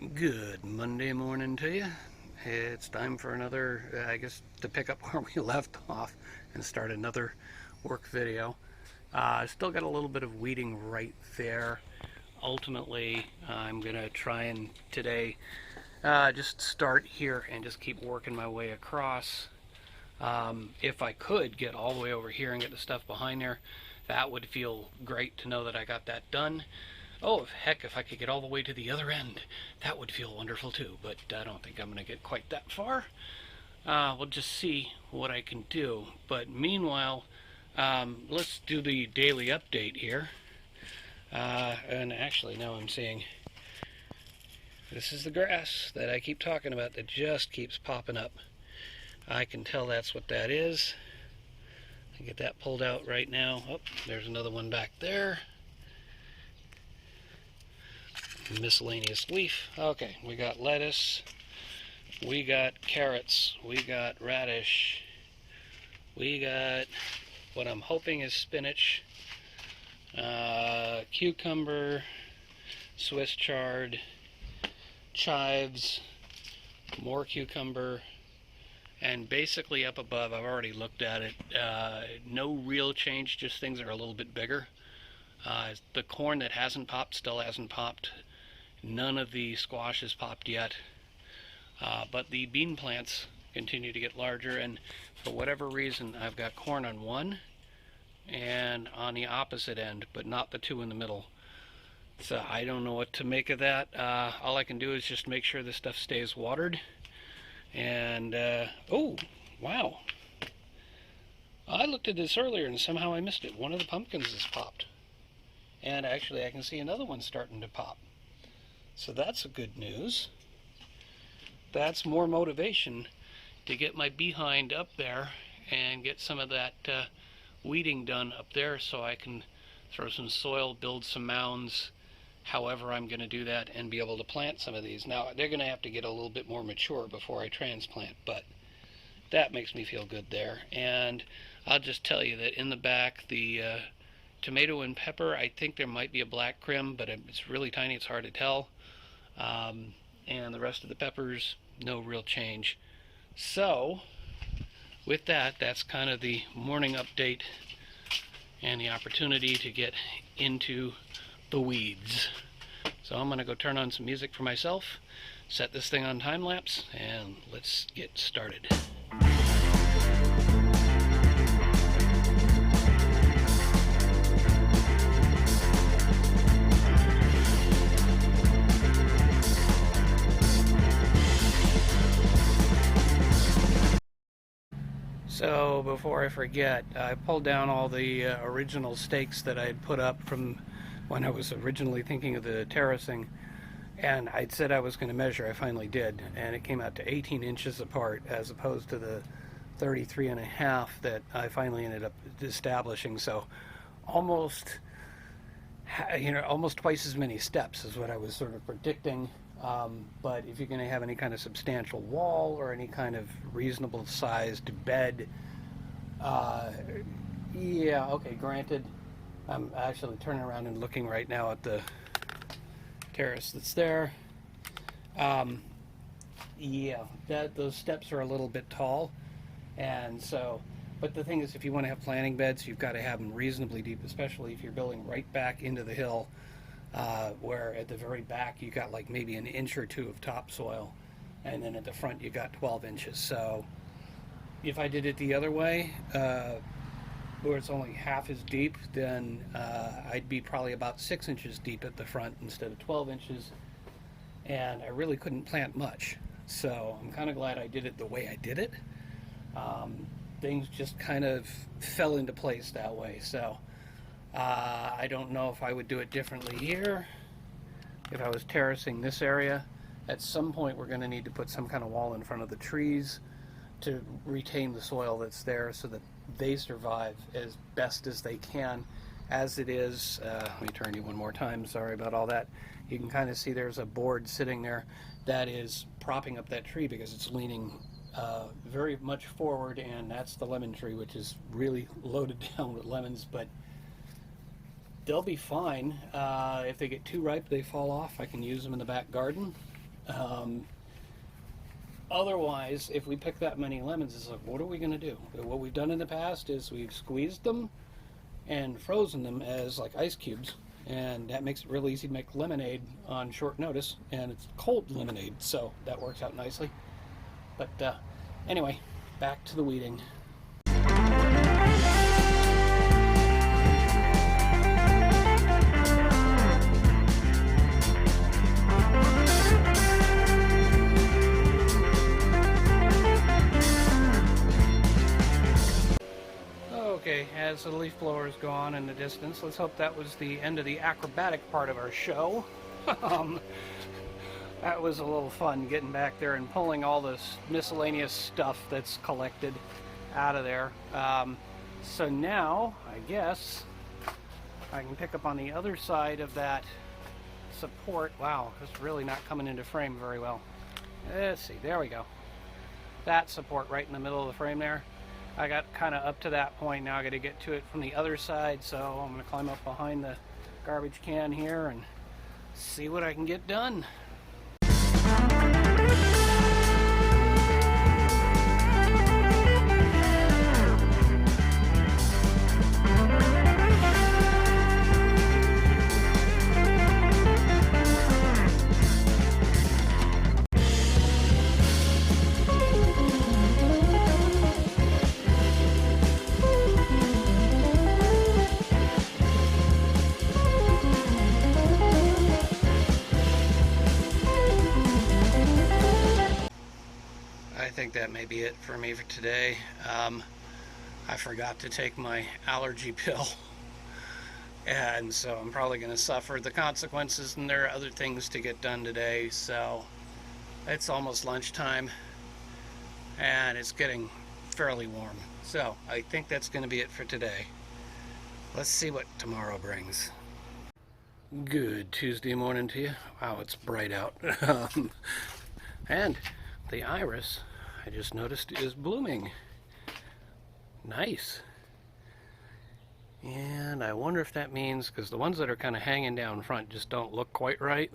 Good Monday morning to you. It's time for another, I guess, to pick up where we left off and start another work video. Still got a little bit of weeding right there. Ultimately, I'm going to try and today just start here and just keep working my way across. If I could get all the way over here and get the stuff behind there, that would feel great to know that I got that done. Oh, heck, if I could get all the way to the other end, that would feel wonderful too, but I don't think I'm going to get quite that far. We'll just see what I can do. But meanwhile, let's do the daily update here. And actually, now I'm seeing this is the grass that I keep talking about that just keeps popping up. I can tell that's what that is. I get that pulled out right now. Oh, there's another one back there. Miscellaneous leaf. Okay, we got lettuce, we got carrots, we got radish, we got what I'm hoping is spinach, cucumber, Swiss chard, chives, more cucumber, and basically up above, I've already looked at it, no real change, just things are a little bit bigger. The corn that hasn't popped still hasn't popped. None of the squash has popped yet, but the bean plants continue to get larger, and for whatever reason I've got corn on one and on the opposite end, but not the two in the middle. So I don't know what to make of that. All I can do is just make sure this stuff stays watered. And oh wow, I looked at this earlier and somehow I missed it. One of the pumpkins has popped, and actually I can see another one starting to pop. So that's a good news. That's more motivation to get my behind up there and get some of that weeding done up there so I can throw some soil, build some mounds, however I'm going to do that, and be able to plant some of these. Now, they're going to have to get a little bit more mature before I transplant, but that makes me feel good there. And I'll just tell you that in the back, the tomato and pepper, I think there might be a black crim, but it's really tiny, it's hard to tell. And the rest of the peppers, no real change. So with that, that's kind of the morning update and the opportunity to get into the weeds. So I'm going to go turn on some music for myself, set this thing on time lapse, and let's get started. So before I forget, I pulled down all the original stakes that I had put up from when I was originally thinking of the terracing, and I'd said I was going to measure. I finally did, and it came out to 18 inches apart as opposed to the 33 and a half that I finally ended up establishing. So almost, almost twice as many steps is what I was sort of predicting. But if you're going to have any kind of substantial wall or any kind of reasonable sized bed, yeah, okay, granted, I'm actually turning around and looking right now at the terrace that's there. Yeah, those steps are a little bit tall, and so, but the thing is, if you want to have planting beds, you've got to have them reasonably deep, especially if you're building right back into the hill. Where at the very back you got like maybe an inch or two of topsoil, and then at the front you got 12 inches. So if I did it the other way, where it's only half as deep, then I'd be probably about 6 inches deep at the front instead of 12 inches, and I really couldn't plant much. So I'm kind of glad I did it the way I did it. Things just kind of fell into place that way. So I don't know if I would do it differently here. If I was terracing this area, at some point we're going to need to put some kind of wall in front of the trees to retain the soil that's there so that they survive as best as they can. As it is, let me turn you one more time, sorry about all that. You can kind of see there's a board sitting there that is propping up that tree because it's leaning very much forward, and that's the lemon tree, which is really loaded down with lemons, but they'll be fine. If they get too ripe, they fall off. I can use them in the back garden. Otherwise, if we pick that many lemons, it's like, what are we going to do? What we've done in the past is we've squeezed them and frozen them as like ice cubes, and that makes it really easy to make lemonade on short notice, and it's cold lemonade, so that works out nicely. But anyway, back to the weeding. Okay, as the leaf blowers go on in the distance, let's hope that was the end of the acrobatic part of our show. That was a little fun, getting back there and pulling all this miscellaneous stuff that's collected out of there. So now, I guess, I can pick up on the other side of that support. Wow, it's really not coming into frame very well. Let's see, there we go. That support right in the middle of the frame there. I got kind of up to that point. Now I got to get to it from the other side, so I'm going to climb up behind the garbage can here and see what I can get done. I think that may be it for me for today. I forgot to take my allergy pill, and so I'm probably going to suffer the consequences, and there are other things to get done today. So it's almost lunchtime and it's getting fairly warm, so I think that's going to be it for today. Let's see what tomorrow brings. Good Tuesday morning to you. Wow, it's bright out. And the iris, I just noticed, is blooming. Nice. And I wonder if that means, because the ones that are kind of hanging down front just don't look quite right.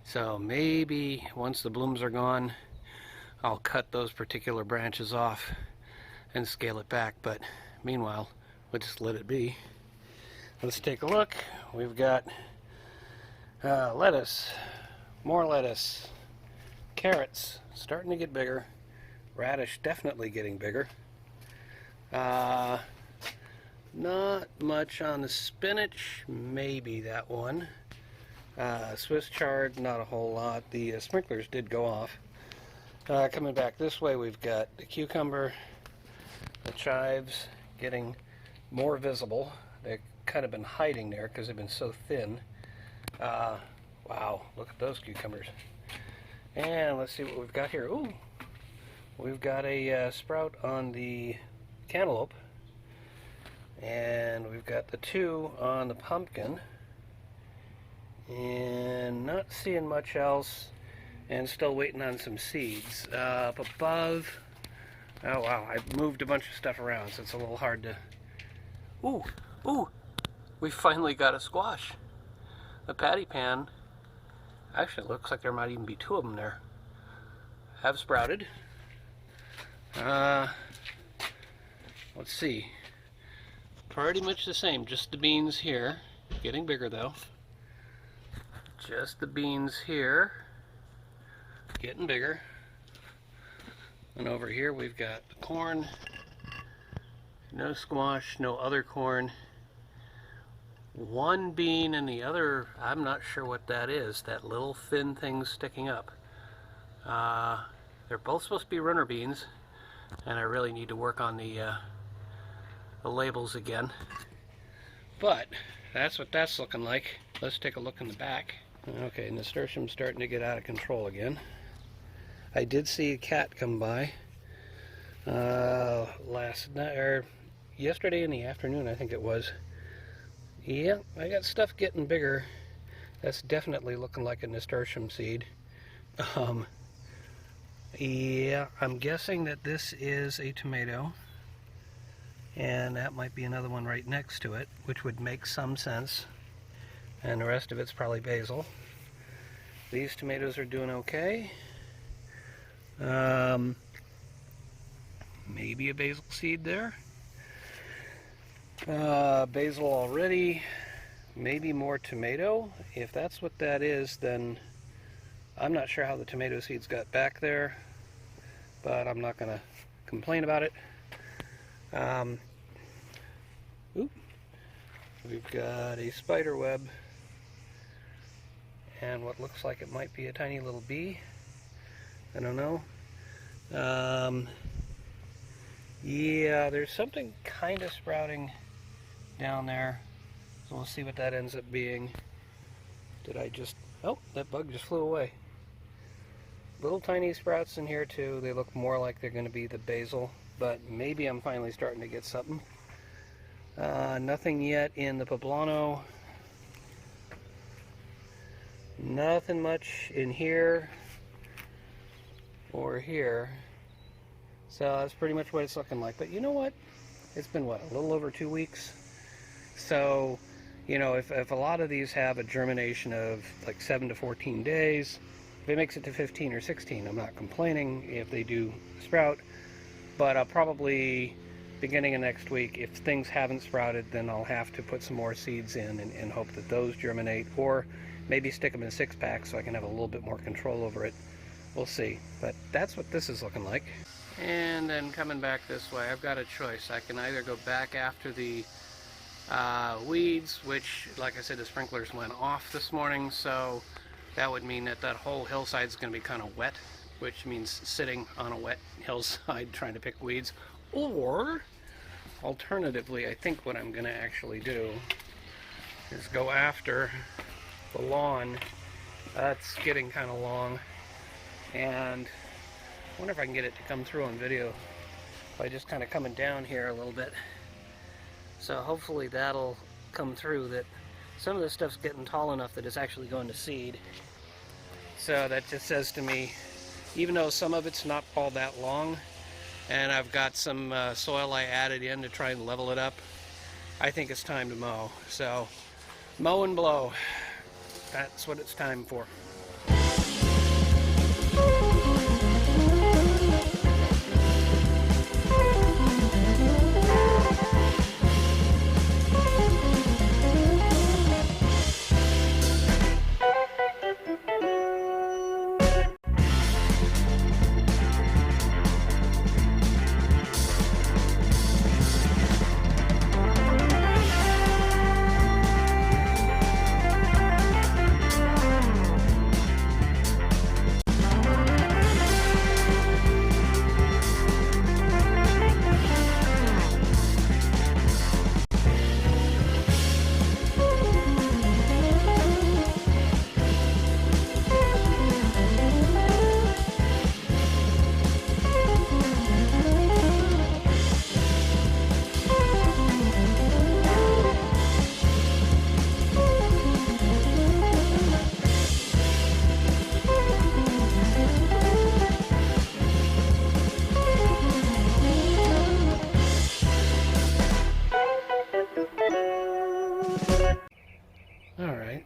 So maybe once the blooms are gone, I'll cut those particular branches off and scale it back. But meanwhile, we'll just let it be. Let's take a look. We've got lettuce, more lettuce, carrots starting to get bigger, radish definitely getting bigger. Not much on the spinach, maybe that one. Swiss chard, not a whole lot. The sprinklers did go off. Coming back this way, we've got the cucumber, the chives getting more visible. They've kind of been hiding there because they've been so thin. Wow, look at those cucumbers. And let's see what we've got here. Ooh, we've got a sprout on the cantaloupe, and we've got the two on the pumpkin, and not seeing much else, and still waiting on some seeds. Up above, oh wow, I've moved a bunch of stuff around, so it's a little hard to... Ooh, we finally got a squash. The patty pan, actually it looks like there might even be two of them there, have sprouted. Let's see, pretty much the same, just the beans here, getting bigger though. Just the beans here, getting bigger. And over here we've got the corn, no squash, no other corn. One bean and the other, I'm not sure what that is, that little thin thing sticking up. They're both supposed to be runner beans, and I really need to work on the labels again. But that's what that's looking like. Let's take a look in the back. Okay, nasturtium's starting to get out of control again. I did see a cat come by last night, or yesterday in the afternoon, I think it was. Yeah, I got stuff getting bigger. That's definitely looking like a nasturtium seed. Yeah, I'm guessing that this is a tomato, and that might be another one right next to it, which would make some sense. And the rest of it's probably basil. These tomatoes are doing okay. Maybe a basil seed there. Basil already. Maybe more tomato. If that's what that is, then I'm not sure how the tomato seeds got back there, but I'm not going to complain about it. We've got a spider web and what looks like it might be a tiny little bee. I don't know. Yeah, there's something kind of sprouting down there. So we'll see what that ends up being. Oh, that bug just flew away. Little tiny sprouts in here too. They look more like they're going to be the basil, but maybe I'm finally starting to get something. Nothing yet in the poblano. Nothing much in here or here. So that's pretty much what it's looking like. But you know what? It's been what, a little over 2 weeks? So, you know, if a lot of these have a germination of like 7 to 14 days, if it makes it to 15 or 16, I'm not complaining if they do sprout. But I'll probably, beginning of next week, if things haven't sprouted, then I'll have to put some more seeds in and hope that those germinate, or maybe stick them in 6-packs so I can have a little bit more control over it. We'll see. But that's what this is looking like. And then coming back this way, I've got a choice. I can either go back after the weeds, which, like I said, the sprinklers went off this morning, so that would mean that that whole hillside is going to be kind of wet, which means sitting on a wet hillside trying to pick weeds. Or, alternatively, I think what I'm going to actually do is go after the lawn. That's getting kind of long, and I wonder if I can get it to come through on video by just kind of coming down here a little bit. So hopefully that'll come through, that some of this stuff's getting tall enough that it's actually going to seed. So that just says to me, even though some of it's not all that long, and I've got some soil I added in to try and level it up, I think it's time to mow. So mow and blow, that's what it's time for.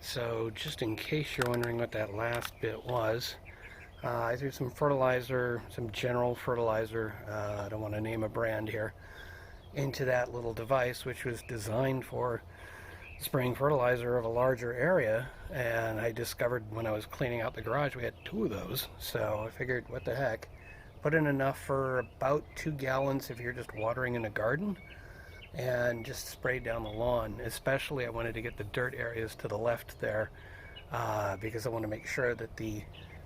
So just in case you're wondering what that last bit was, I threw some fertilizer, some general fertilizer, I don't want to name a brand here, into that little device, which was designed for spraying fertilizer of a larger area. And I discovered when I was cleaning out the garage we had 2 of those, so I figured, what the heck, put in enough for about 2 gallons if you're just watering in a garden, and just sprayed down the lawn. Especially I wanted to get the dirt areas to the left there, because I want to make sure that the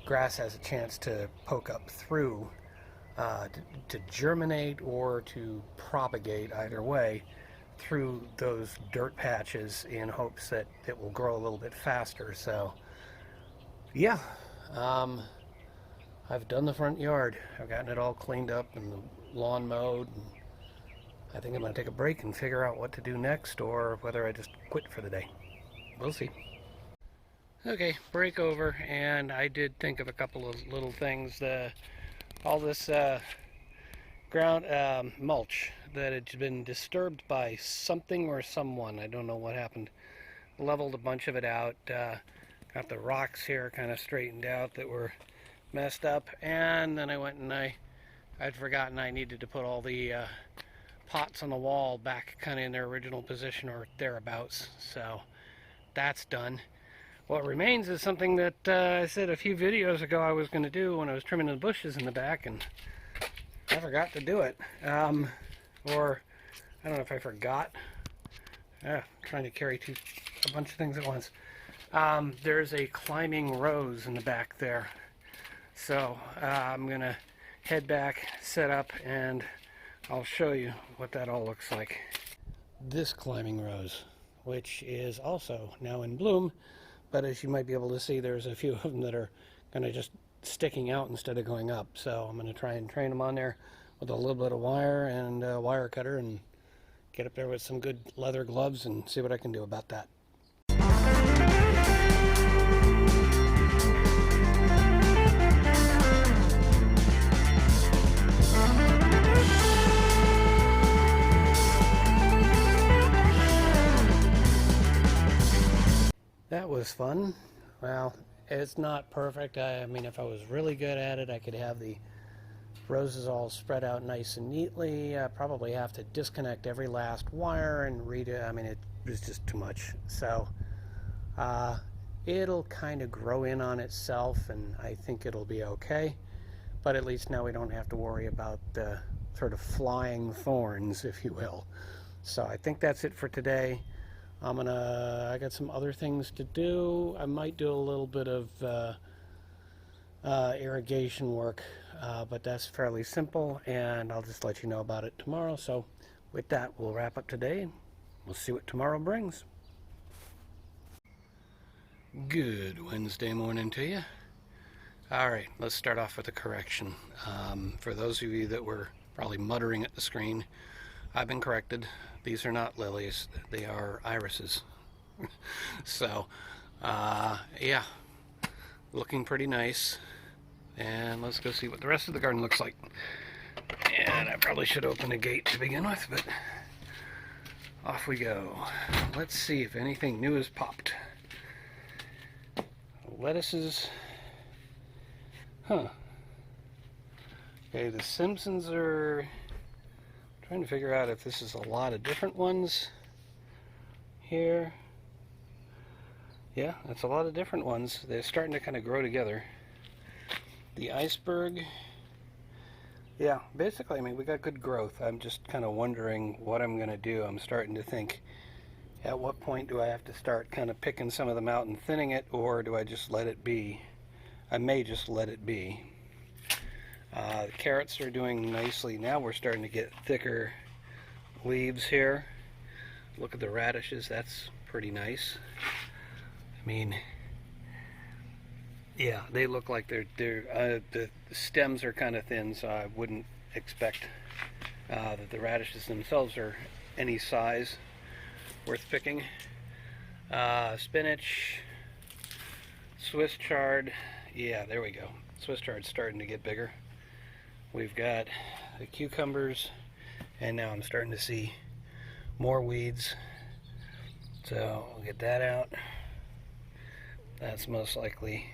grass has a chance to poke up through, to germinate or to propagate, either way, through those dirt patches, in hopes that it will grow a little bit faster. So yeah, I've done the front yard. I've gotten it all cleaned up and the lawn mowed. And I think I'm going to take a break and figure out what to do next, or whether I just quit for the day. We'll see. Okay, break over, and I did think of a couple of little things. All this ground mulch that had been disturbed by something or someone. I don't know what happened. Leveled a bunch of it out. Kind Got the rocks here kind of straightened out that were messed up, and then I went and I'd forgotten I needed to put all the pots on the wall back kind of in their original position or thereabouts. So that's done. What remains is something that I said a few videos ago I was going to do when I was trimming the bushes in the back, and I forgot to do it. Or I don't know if I forgot. Trying to carry a bunch of things at once. There's a climbing rose in the back there. So I'm going to head back, set up, and I'll show you what that all looks like. This climbing rose, which is also now in bloom, but as you might be able to see, there's a few of them that are kind of just sticking out instead of going up. So I'm going to try and train them on there with a little bit of wire and a wire cutter and get up there with some good leather gloves and see what I can do about that. That was fun. Well, it's not perfect. I mean, if I was really good at it, I could have the roses all spread out nice and neatly. I probably have to disconnect every last wire and redo. I mean, it was just too much. So it'll kind of grow in on itself, and I think it'll be okay. But at least now we don't have to worry about the sort of flying thorns, if you will. So I think that's it for today. I got some other things to do. I might do a little bit of irrigation work, but that's fairly simple, and I'll just let you know about it tomorrow. So with that, we'll wrap up today, and we'll see what tomorrow brings. Good Wednesday morning to you. All right, let's start off with a correction. For those of you that were probably muttering at the screen, I've been corrected. These are not lilies, they are irises. So, yeah, looking pretty nice. And let's go see what the rest of the garden looks like. And I probably should open a gate to begin with, but off we go. Let's see if anything new has popped. Lettuces. Huh. Okay, the Simpsons are... trying to figure out if this is a lot of different ones here. Yeah, that's a lot of different ones. They're starting to kind of grow together. The iceberg, yeah, basically, I mean, we got good growth. I'm just kind of wondering what I'm going to do. I'm starting to think, at what point do I have to start kind of picking some of them out and thinning it, or do I just let it be? I may just let it be. The carrots are doing nicely. Now we're starting to get thicker leaves here. Look at the radishes. That's pretty nice. I mean, yeah, they look like the stems are kind of thin, so I wouldn't expect that the radishes themselves are any size worth picking. Spinach, Swiss chard. Yeah, there we go. Swiss chard's starting to get bigger. We've got the cucumbers, and now I'm starting to see more weeds. So we'll get that out. That's most likely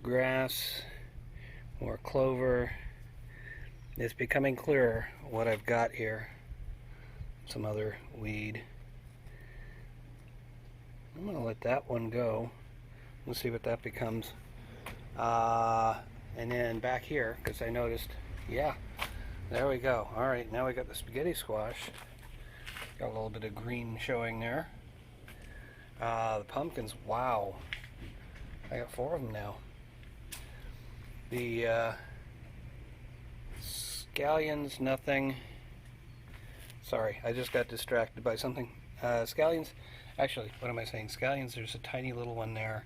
grass, more clover. It's becoming clearer what I've got here. Some other weed. I'm going to let that one go. We'll see what that becomes. And then back here, because I noticed, yeah, there we go. All right, now we got the spaghetti squash. Got a little bit of green showing there. The pumpkins, wow. I got 4 of them now. The scallions, nothing. Sorry, I just got distracted by something. Scallions, actually, what am I saying? Scallions, there's a tiny little one there.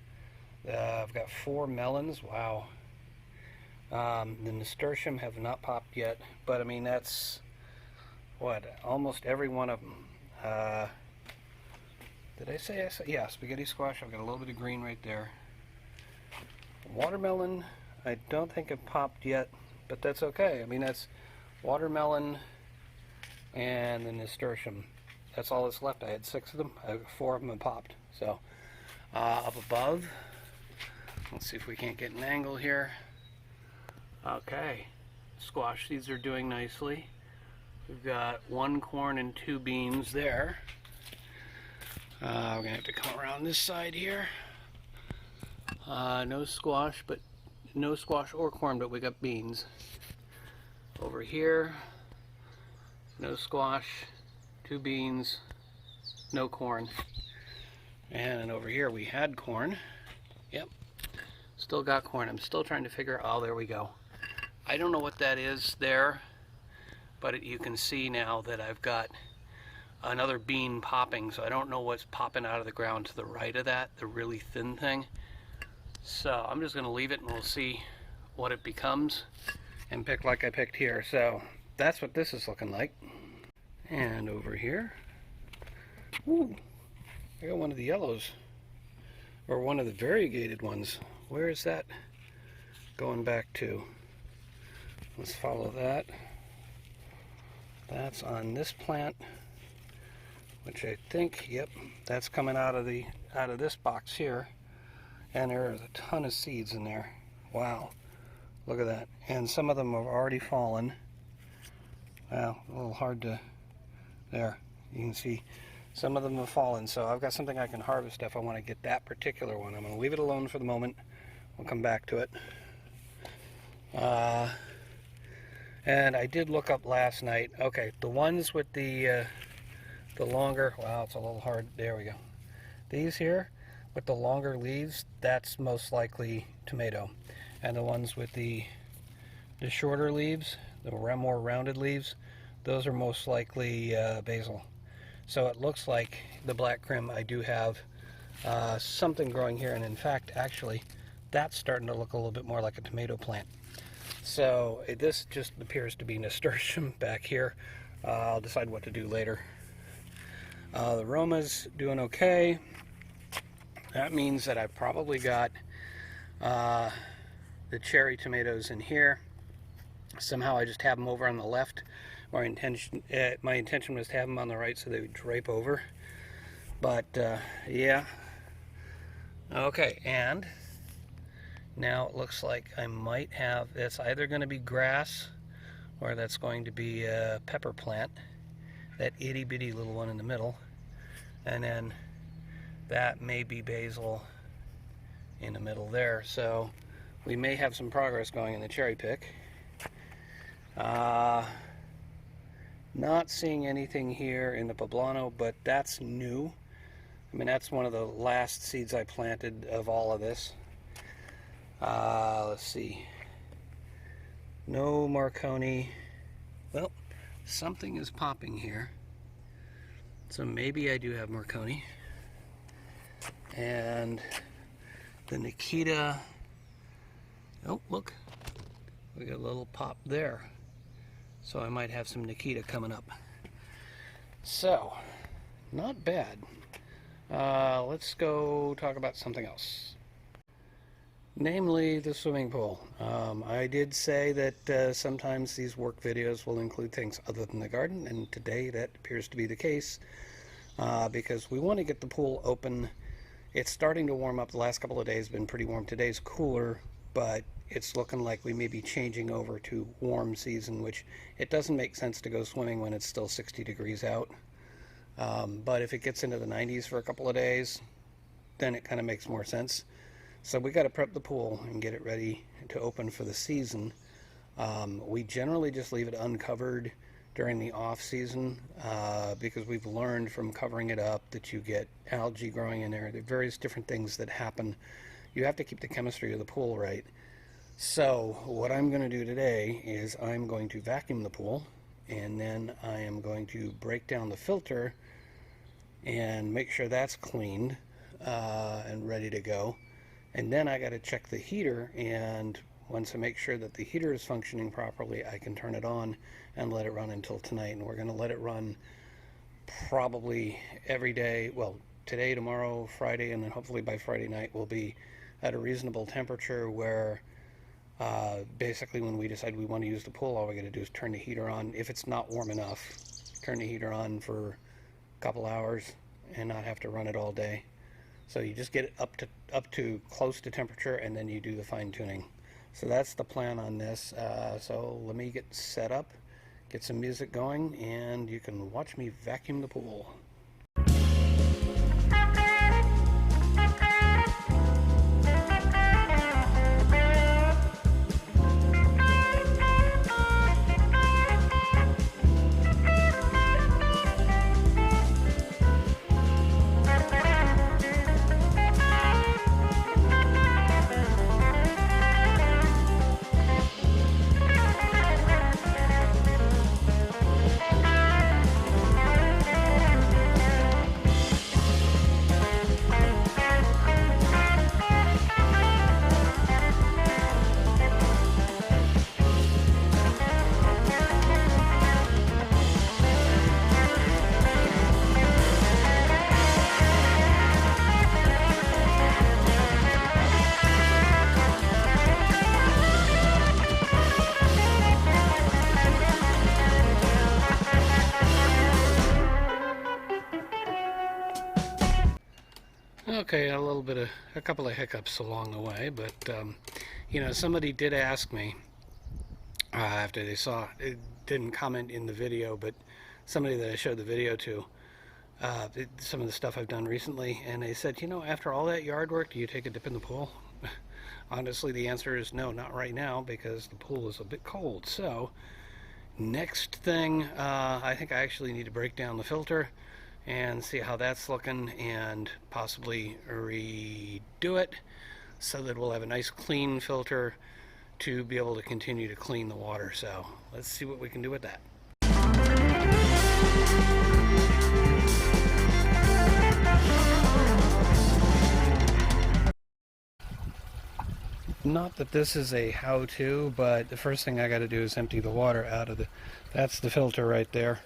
I've got 4 melons, wow. The nasturtium have not popped yet, but I mean, that's, what, almost every one of them. Did I say, yeah, spaghetti squash, I've got a little bit of green right there. Watermelon, I don't think it popped yet, but that's okay. I mean, that's watermelon and the nasturtium. That's all that's left. I had 6 of them. 4 of them have popped. So, up above, Let's see if we can't get an angle here. Okay, squash seeds are doing nicely. We've got 1 corn and 2 beans there. We're gonna have to come around this side here. No squash or corn, but we got beans. Over here, no squash, 2 beans, no corn. And over here we had corn. Yep, still got corn. I'm still trying to figure out, oh, there we go. I don't know what that is there, but you can see now that I've got another bean popping, so I don't know what's popping out of the ground to the right of that, the really thin thing. So I'm just gonna leave it and we'll see what it becomes and pick like I picked here. So that's what this is looking like. And over here, ooh, I got one of the yellows, or one of the variegated ones. Where is that going back to? Let's follow that. That's on this plant, which I think, yep, that's coming out of this box here. And there's a ton of seeds in there. Wow, look at that. And some of them have already fallen. Wow, a little hard to, there, you can see some of them have fallen. So I've got something I can harvest if I want to get that particular one. I'm going to leave it alone for the moment. We'll come back to it. And I did look up last night. Okay, the ones with the longer, wow, it's a little hard. There we go. These here with the longer leaves, that's most likely tomato. And the ones with the shorter leaves, the more rounded leaves, those are most likely basil. So it looks like the black crim, I do have something growing here. And in fact, actually, that's starting to look a little bit more like a tomato plant. So this just appears to be nasturtium back here. I'll decide what to do later. The Roma's doing okay. That means that I've probably got the cherry tomatoes in here. Somehow I just have them over on the left. My intention was to have them on the right so they would drape over. But yeah. Okay, and now it looks like I might have, it's either going to be grass or that's going to be a pepper plant, that itty bitty little one in the middle, and then that may be basil in the middle there. So we may have some progress going in the cherry pick. Not seeing anything here in the poblano, but that's new. I mean, that's one of the last seeds I planted of all of this. Let's see. No Marconi. Well, something is popping here. So maybe I do have Marconi. And the Nikita. Oh, look. We got a little pop there. So I might have some Nikita coming up. So, not bad. Let's go talk about something else. Namely, the swimming pool. I did say that sometimes these work videos will include things other than the garden, and today that appears to be the case because we want to get the pool open. It's starting to warm up. The last couple of days have been pretty warm. Today's cooler, but it's looking like we may be changing over to warm season, which it doesn't make sense to go swimming when it's still 60 degrees out. But if it gets into the 90s for a couple of days, then it kind of makes more sense. So we got to prep the pool and get it ready to open for the season. We generally just leave it uncovered during the off season because we've learned from covering it up that you get algae growing in there. There are various different things that happen. You have to keep the chemistry of the pool right. So what I'm going to do today is I'm going to vacuum the pool, and then I am going to break down the filter and make sure that's cleaned and ready to go. And then I got to check the heater, and once I make sure that the heater is functioning properly, I can turn it on and let it run until tonight. And we're going to let it run probably every day. Well, today, tomorrow, Friday, and then hopefully by Friday night we'll be at a reasonable temperature where basically when we decide we want to use the pool, all we got to do is turn the heater on. If it's not warm enough, turn the heater on for a couple hours and not have to run it all day. So you just get it up to close to temperature, and then you do the fine tuning. So that's the plan on this. So let me get set up, get some music going, and you can watch me vacuum the pool. Okay, a couple of hiccups along the way, but you know, somebody did ask me after they saw it, didn't comment in the video, but somebody that I showed the video to, some of the stuff I've done recently, and they said, you know, after all that yard work, do you take a dip in the pool? Honestly, the answer is no, not right now, because the pool is a bit cold. So next thing, I think I actually need to break down the filter and see how that's looking, and possibly redo it so that we'll have a nice clean filter to be able to continue to clean the water. So let's see what we can do with that. Not that this is a how-to, but the first thing I got to do is empty the water out of that's the filter right there.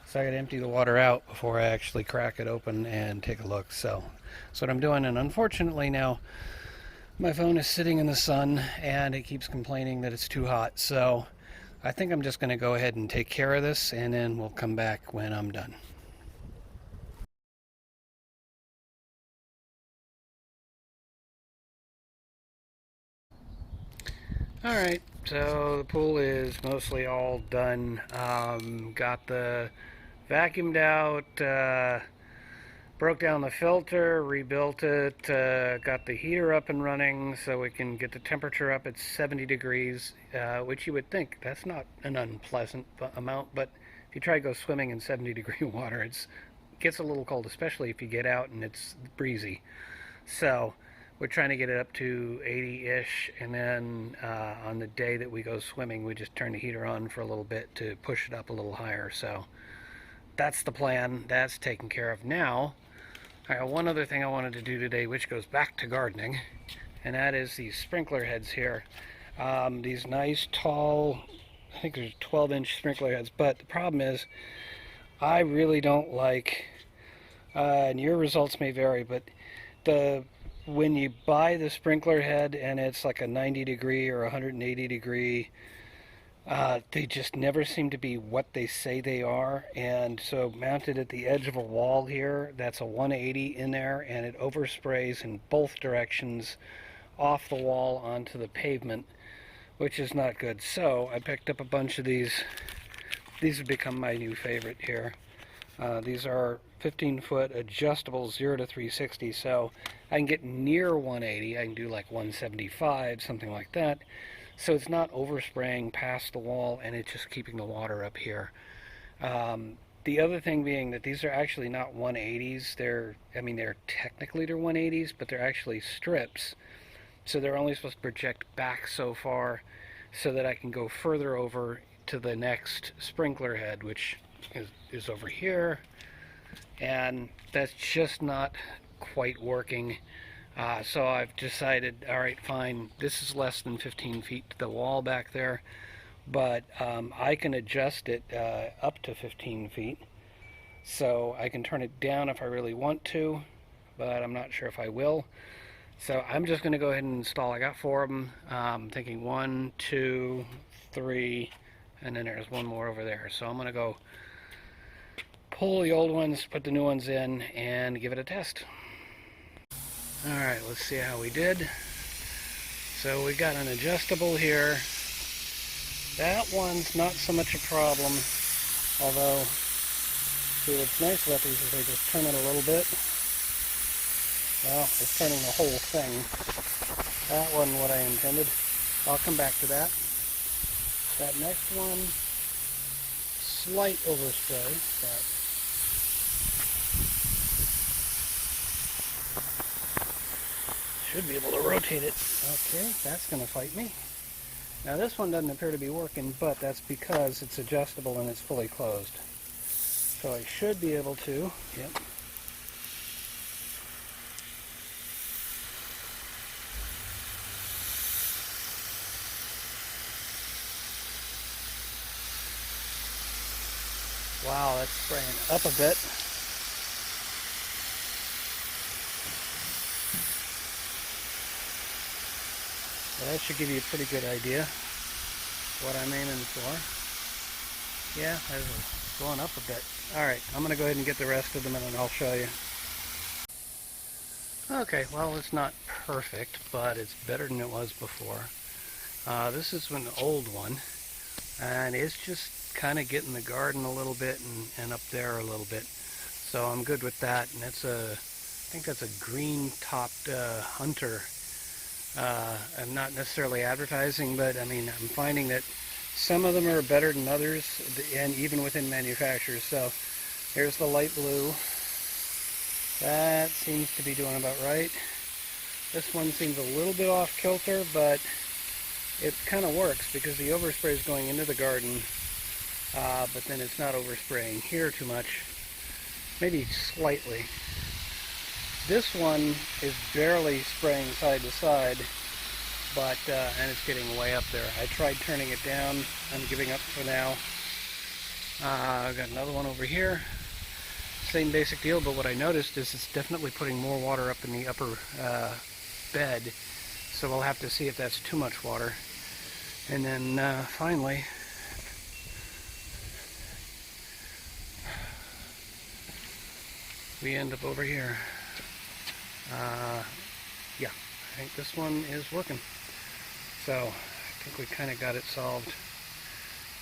So I got to empty the water out before I actually crack it open and take a look. So that's what I'm doing, and unfortunately now my phone is sitting in the sun and it keeps complaining that it's too hot. So I think I'm just going to go ahead and take care of this, and then we'll come back when I'm done. Alright, so the pool is mostly all done. Got the vacuumed out, broke down the filter, rebuilt it, got the heater up and running so we can get the temperature up at 70 degrees, which you would think that's not an unpleasant amount, but if you try to go swimming in 70-degree water, it gets a little cold, especially if you get out and it's breezy. So we're trying to get it up to 80-ish, and then on the day that we go swimming, we just turn the heater on for a little bit to push it up a little higher. So that's the plan. That's taken care of. Now, I got one other thing I wanted to do today, which goes back to gardening, and that is these sprinkler heads here. These nice, tall, I think there's 12-inch sprinkler heads, but the problem is I really don't like, and your results may vary, but when you buy the sprinkler head and it's like a 90-degree or 180-degree, they just never seem to be what they say they are. And so mounted at the edge of a wall here, that's a 180 in there, and it oversprays in both directions off the wall onto the pavement, which is not good. So I picked up a bunch of these. These have become my new favorite here. These are 15-foot adjustable 0 to 360, so I can get near 180. I can do like 175, something like that. So it's not overspraying past the wall, and it's just keeping the water up here. The other thing being that these are actually not 180s. They're technically they're 180s, but they're actually strips. So they're only supposed to project back so far so that I can go further over to the next sprinkler head, which is over here, and that's just not quite working. So I've decided, all right, fine, this is less than 15 feet to the wall back there, but I can adjust it up to 15 feet, so I can turn it down if I really want to, but I'm not sure if I will. So I'm just going to go ahead and install. I got 4 of them. I'm thinking 1, 2, 3, and then there's one more over there. So I'm going to go pull the old ones, put the new ones in, and give it a test. Alright, let's see how we did. So we got an adjustable here. That one's not so much a problem, although, see, what's nice about these is they just turn it a little bit. Well, it's turning the whole thing. That wasn't what I intended. I'll come back to that. That next one, slight overspray, but should be able to rotate it. Okay, that's going to fight me. Now this one doesn't appear to be working, but that's because it's adjustable and it's fully closed. So I should be able to, yep. Wow, that's spraying up a bit. So that should give you a pretty good idea what I'm aiming for. Yeah, it's going up a bit. Alright, I'm going to go ahead and get the rest of them and then I'll show you. Okay, well, it's not perfect, but it's better than it was before. This is an old one, and it's just kind of getting the garden a little bit and up there a little bit. So I'm good with that, and that's I think that's a green-topped hunter. I'm not necessarily advertising, but I mean, I'm finding that some of them are better than others, and even within manufacturers. So here's the light blue. That seems to be doing about right. This one seems a little bit off kilter, but it kind of works because the overspray is going into the garden, but then it's not overspraying here too much, maybe slightly. This one is barely spraying side to side, but and it's getting way up there. I tried turning it down. I'm giving up for now. I've got another one over here. Same basic deal, but what I noticed is it's definitely putting more water up in the upper bed, so we'll have to see if that's too much water. And then finally, we end up over here. Yeah, I think this one is working. So I think we kind of got it solved.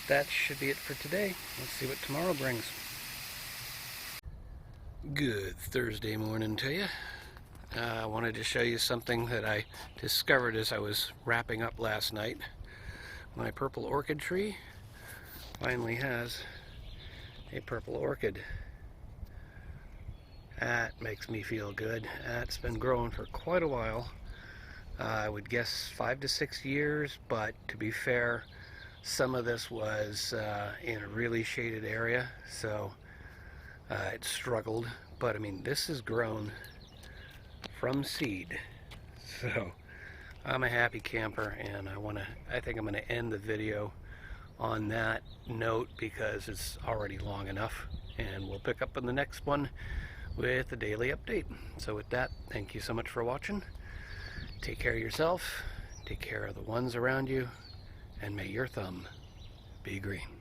That should be it for today. Let's see what tomorrow brings. Good Thursday morning to you. I wanted to show you something that I discovered as I was wrapping up last night. My purple orchid tree finally has a purple orchid. That makes me feel good. It's been growing for quite a while. I would guess 5 to 6 years, but to be fair, some of this was in a really shaded area, so it struggled. But I mean, this is grown from seed, so I'm a happy camper, and I think I'm gonna end the video on that note because it's already long enough, and we'll pick up on the next one with a daily update. So with that, thank you so much for watching. Take care of yourself, take care of the ones around you, and may your thumb be green.